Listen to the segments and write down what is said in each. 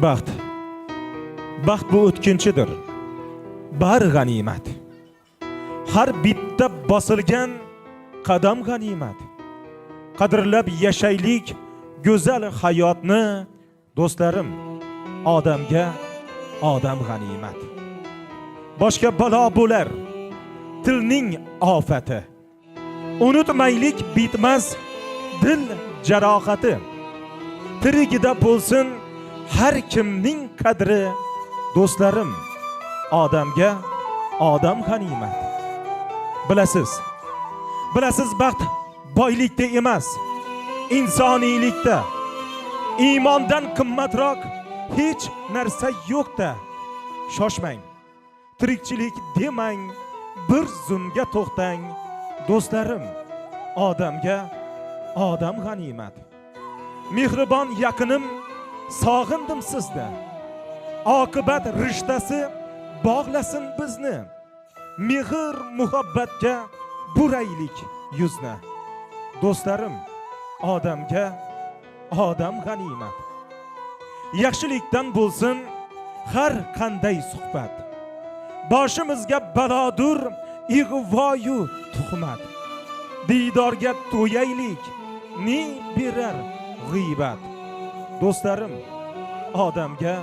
Baxt bu o'tkinchidir, bari g'animat. Har bitta bosilgan qadam g'animat. Qadrlab yashaylik go'zal hayotni, do'stlarim, odamga odam g'animat. Boshqa balo bo'lar tilning ofati. Unutmaylik bitmas dil jarohati. Tirigida bo'lsin har kimning qadri, do'stlarim, odamga odam g'animat. Bilasiz baxt boylikda emas, insoniylikda. Iymondan qimmatroq hech narsa yo'qda. Shoshmang, tirikchilik demang, bir zumga to'xtang, do'stlarim, odamga odam g'animat. Mehribon yaqinim, sog'indim sizda. Oqibat rishtasi bog'lasin bizni. Mehr muhabbatga buraylik yuzni. Do'stlarim, odamga odam g'animat. Yaxshilikdan bo'lsin har qanday suhbat. Boshimizga balodur ig'voyu tuhmat. Diydorga to'yaylik ni berar g'iybat. Do'stlarim, odamga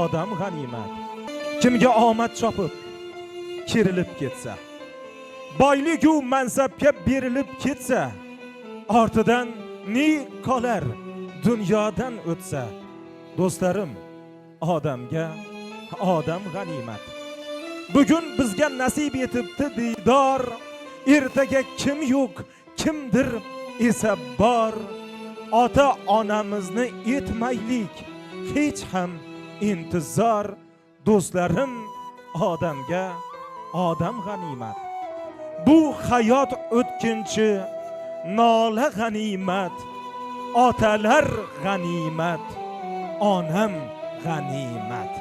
odam g'animat. Kimga omad chopib kerilib ketsa, boyligu mansabga berilib ketsa, ortidan ne qolar dunyodan o'tsa, do'stlarim, odamga odam g'animat. Bugun bizga nasib etibdi diydor, ertaga kim yo'q, kimdir esa bor. Ota onamizni etmaylik hech ham intizor, do'stlarim, odamga odam g'animat. Bu hayot o'tkinchi, nola g'animat. Otalar g'animat, onam g'animat.